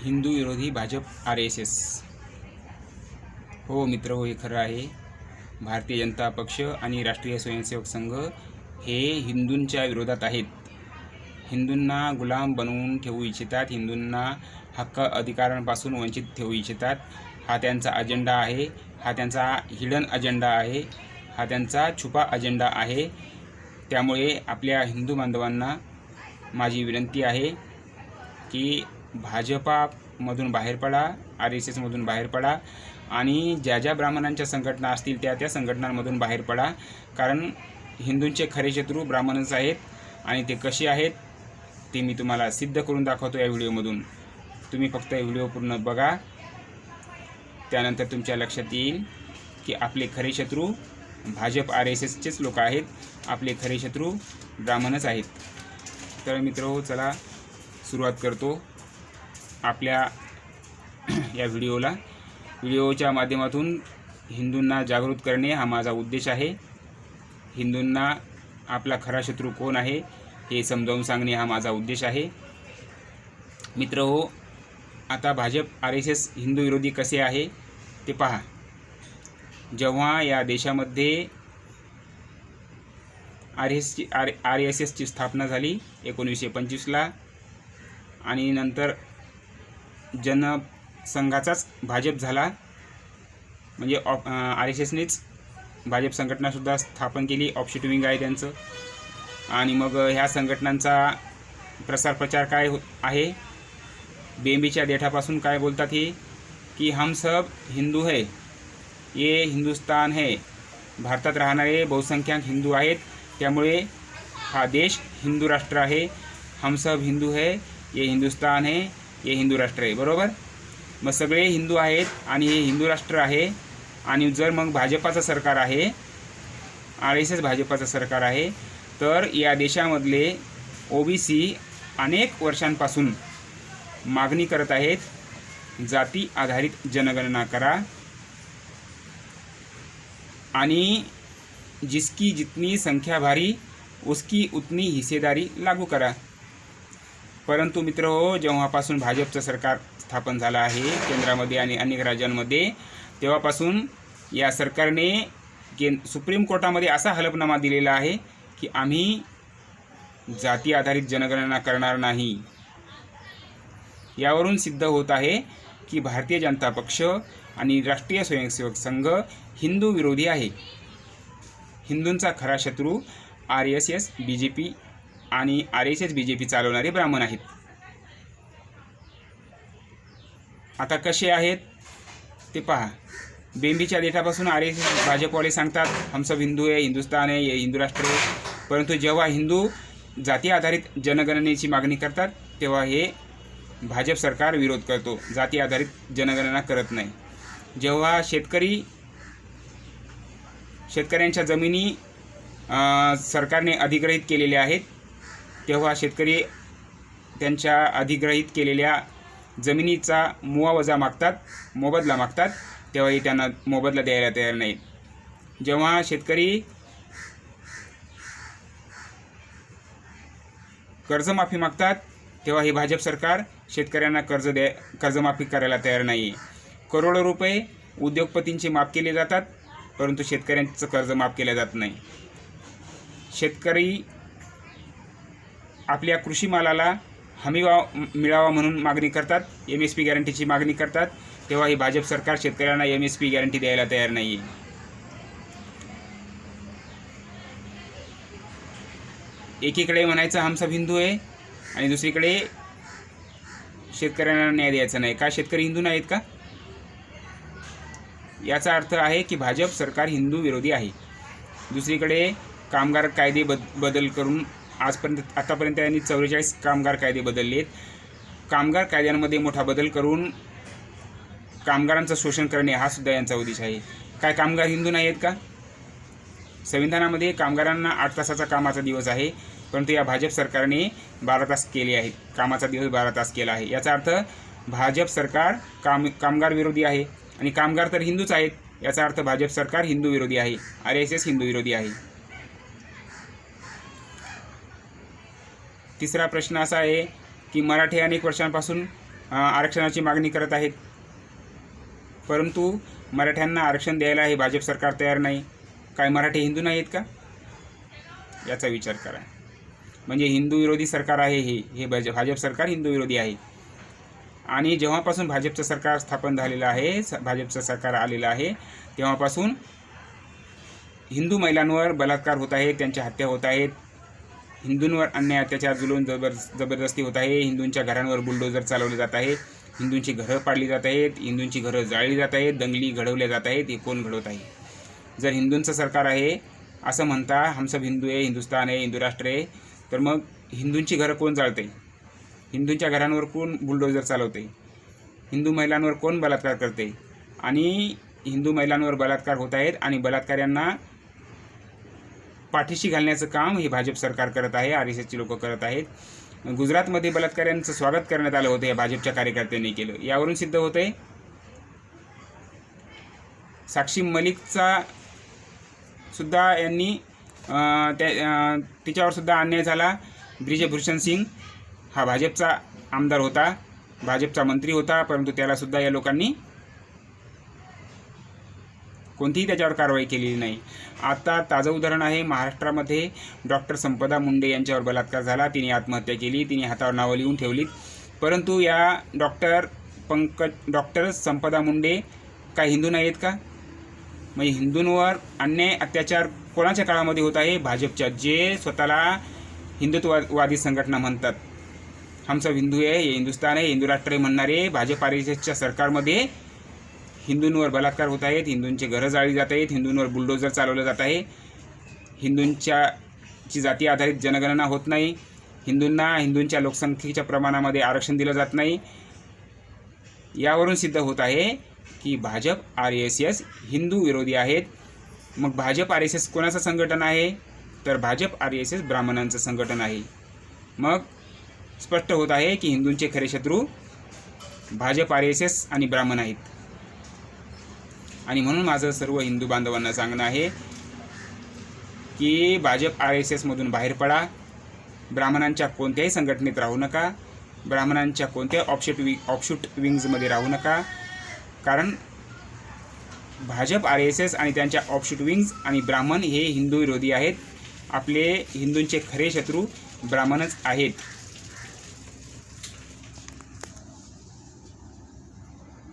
हिंदू विरोधी भाजप RSS। हो मित्र, हो, हे खरं आहे। भारतीय जनता पक्ष आणि राष्ट्रीय स्वयंसेवक संघ हे हिंदूंच्या विरोधात आहेत। हिंदूंना गुलाम बनवून ठेवू इच्छितात, हिंदूंना हक्क अधिकारांपासून वंचित ठेवू इच्छितात। हा त्यांचा अजेंडा आहे, हा त्यांचा हिडन अजेंडा आहे, हा त्यांचा छुपा अजेंडा आहे। त्यामुळे आपल्या हिंदू बांधवांना माझी विनंती आहे की भाजपामधून बाहेर पडा, RSS मधून बाहेर पडा आणि ज्या ज्या ब्राह्मणांच्या संघटना असतील त्या संघटनांमधून बाहेर पडा। कारण हिंदूंचे खरे शत्रू ब्राह्मणच आहेत आणि ते कसे आहेत ते मी तुम्हाला सिद्ध करून दाखवतो या व्हिडिओमधून। तुम्ही फक्त व्हिडिओ पूर्ण बघा, त्यानंतर तुमच्या लक्षात येईल की आपले खरे शत्रू भाजप RSSचेच लोक आहेत, आपले खरे शत्रू ब्राह्मणच आहेत। तर मित्रहो, चला सुरुवात करतो आपल्या या व्हिडिओच्या माध्यमातून हिंदूंना जागृत करणे हा माझा उद्देश आहे। हिंदूंना आपला खरा शत्रू कोण आहे हे समजावून सांगणे हा माझा उद्देश आहे। मित्रहो, आता भाजप RSS हिंदू विरोधी कसे आहे ते पहा। जेव्हा या देशामध्ये RSSची स्थापना झाली 1925ला आणि नंतर जनसंघाचाच भाजप झाला, म्हणजे RSSनेच भाजप संघटनासुद्धा स्थापन केली, ऑफशूट विंग आहे त्यांचं। आणि मग ह्या संघटनांचा प्रसार प्रचार काय आहे, बेंबीच्या देठापासून काय बोलतात हे की हम सब हिंदू है, ये हिंदुस्तान है। भारतात राहणारे बहुसंख्याक हिंदू आहेत, त्यामुळे हा देश हिंदू राष्ट्र आहे। हम सब हिंदू है, ये हिंदुस्तान है, ये हिंदू राष्ट्र आहे, बरोबर। मग सगळे हिंदू आहेत आणि हे हिंदू राष्ट्र आहे। आणि जर मग भाजपाचं सरकार आहे, RSS भाजपाचं सरकार आहे, तर या देशामधले OBC अनेक वर्षांपासून मागणी करत आहेत जाती आधारित जनगणना करा आणि जिसकी जितनी संख्या भारी उसकी उतनी हिस्सेदारी लागू करा। परंतु मित्रहो, जेव्हापासून भाजपचं सरकार स्थापन झालं आहे केंद्रामध्ये आणि अनेक राज्यांमध्ये, तेव्हापासून या सरकारने सुप्रीम कोर्टामध्ये असा हलफनामा दिलेला आहे की आम्ही जाती आधारित जनगणना करणार नाही। यावरून सिद्ध होत आहे की भारतीय जनता पक्ष आणि राष्ट्रीय स्वयंसेवक संघ हिंदू विरोधी आहे। हिंदूंचा खरा शत्रू RSS BJP आणि RSS BJP चालवणारे ब्राह्मण आहेत। आता कसे आहेत ते पहा। बेंबीच्या देठापासून RSS भाजपवाले सांगतात हम सब हिंदू है, हिंदुस्तान है, ये हिंदू राष्ट्र है। परंतु जेव्हा हिंदू जाती आधारित जनगणनेची मागणी करतात तेव्हा हे भाजप सरकार विरोध करतो, जाती आधारित जनगणना करत नाही। जेव्हा शेतकऱ्यांच्या जमिनी सरकारने अधिग्रहित केलेल्या आहेत, तेव्हा शेतकरी त्यांच्या अधिग्रहित केलेल्या जमिनीचा मोबदला मागतात, तेव्हाही त्यांना मोबदला द्यायला तयार नाहीत। जेव्हा शेतकरी कर्जमाफी मागतात, तेव्हा हे भाजप सरकार शेतकऱ्यांना कर्जमाफी करायला तयार नाही आहे। करोडो रुपये उद्योगपतींचे माफ केले जातात, परंतु शेतकऱ्यांचं कर्ज माफ केलं जात नाही। शेतकरी आपल्या कृषी मालाला हमीभाव मिळावा म्हणून मागणी करतात, MSP गॅरंटीची मागणी करतात, तेव्हा ही भाजप सरकार शेतकऱ्यांना MSP गॅरंटी द्यायला तयार नाही आहे। एकीकडे म्हणायचं हम सब हिंदू आहे आणि दुसरीकडे शेतकऱ्यांना न्याय द्यायचा नाही। का शेतकरी हिंदू नाहीत का? याचा अर्थ आहे की भाजप सरकार हिंदू विरोधी आहे। दुसरीकडे कामगार कायदे बदल करून आतापर्यंत यांनी 44 कामगार कायदे बदललेत। कामगार कायद्यांमध्ये मोठा बदल करून कामगारांचं शोषण करणे हा सुद्धा यांचा उद्देश आहे। काय कामगार हिंदू नाही आहेत का? संविधानामध्ये कामगारांना 8 तासाचा कामाचा दिवस आहे, परंतु या भाजप सरकारने 12 तास केले आहेत, कामाचा दिवस 12 तास केला आहे। याचा अर्थ भाजप सरकार कामगार विरोधी आहे आणि कामगार तर हिंदूच आहेत। याचा अर्थ भाजप सरकार हिंदू विरोधी आहे, RSS हिंदू विरोधी आहे। तिसरा प्रश्न असा आहे की मराठी अनेक वर्षांपासून आरक्षणाची मागणी करत आहेत, परंतु मराठ्यांना आरक्षण द्यायला हे भाजप सरकार तयार नाही. काय मराठी हिंदू नाही आहेत का? याचा विचार करा. म्हणजे हिंदू विरोधी सरकार आहे हे भाजप सरकार हिंदू विरोधी आहे. आणि जेव्हापासून भाजपचं सरकार स्थापन झालेलं आहे, भाजपचं सरकार आलेलं आहे, तेव्हापासून हिंदू महिलांवर बलात्कार होत आहेत, त्यांच्या हत्या होत आहेत, हिंदूंवर अन्याय अत्याचार जुलूम जबरदस्ती होत आहे, हिंदूंच्या घरांवर बुलडोजर चालवले जात आहे, हिंदूंची घरं पाडली जात आहेत, हिंदूंची घरं जाळली जात आहेत, दंगली घडवल्या जात आहेत. हे कोण घडवत आहे? जर हिंदूंचं सरकार आहे असं म्हणता, हम सब हिंदू आहे, हिंदुस्तान आहे, हिंदू राष्ट्र आहे, तर मग हिंदूंची घरं कोण जाळते? हिंदूंच्या घरांवर कोण बुलडोजर चालवते? हिंदू महिलांवर कोण बलात्कार करते? आणि हिंदू महिलांवर बलात्कार होत आहेत आणि बलात्काऱ्यांना पाठीशी घालण्याचं काम हे भाजप सरकार करत आहे, RSSची लोक करत आहेत. गुजरातमध्ये बलात्काऱ्यांचं स्वागत करण्यात आलं होतं, या भाजपच्या कार्यकर्त्यांनी केलं. यावरून सिद्ध होतंय साक्षी मलिकचा सुद्धा यांनी तिच्यावर सुद्धा अन्याय झाला. ब्रिजभूषण सिंग हा भाजपचा आमदार होता, भाजपचा मंत्री होता, परंतु त्यालासुद्धा या लोकांनी कोणतीही त्याच्यावर कारवाई केलेली नाही. आता ताजं उदाहरण आहे, महाराष्ट्रामध्ये डॉक्टर संपदा मुंडे यांच्यावर बलात्कार झाला. तिने आत्महत्या केली, तिने हातावर नावं लिहून ठेवलीत. परंतु या डॉक्टर संपदा मुंडे काय हिंदू नाही आहेत का? म्हणजे हिंदूंवर अन्याय अत्याचार कोणाच्या काळामध्ये होत आहे? भाजपच्या, जे स्वतःला हिंदुत्ववादी संघटना म्हणतात. हम सब हिंदू आहे, हे हिंदुस्तान आहे, हिंदू राष्ट्र आहे म्हणणारे भाजप RSSच्या सरकारमध्ये हिंदूंवर बलात्कार होत आहेत, हिंदूंची घरं जाळली जात आहेत, हिंदूंवर बुलडोजर चालवलं जात आहे, हिंदूंची जाती आधारित जनगणना होत नाही, हिंदूंच्या लोकसंख्येच्या प्रमाणामध्ये आरक्षण दिलं जात नाही. यावरून सिद्ध होत आहे की भाजप RSS हिंदू विरोधी आहेत. मग भाजप RSS कोणाचं संघटन आहे? तर भाजप RSS ब्राह्मणांचं संघटन आहे. मग स्पष्ट होत आहे की हिंदूंचे खरे शत्रू भाजप RSS आणि ब्राह्मण आहेत. आणि म्हणून माझं सर्व हिंदू बांधवांना सांगणं आहे की भाजप RSSमधून बाहेर पडा, ब्राह्मणांच्या कोणत्याही संघटनेत राहू नका, ब्राह्मणांच्या कोणत्याही ऑफशूट विंग्समध्ये राहू नका. कारण भाजप RSS आणि त्यांच्या ऑफशूट विंग्स आणि ब्राह्मण हे हिंदू विरोधी आहेत. आपले हिंदूंचे खरे शत्रू ब्राह्मणच आहेत.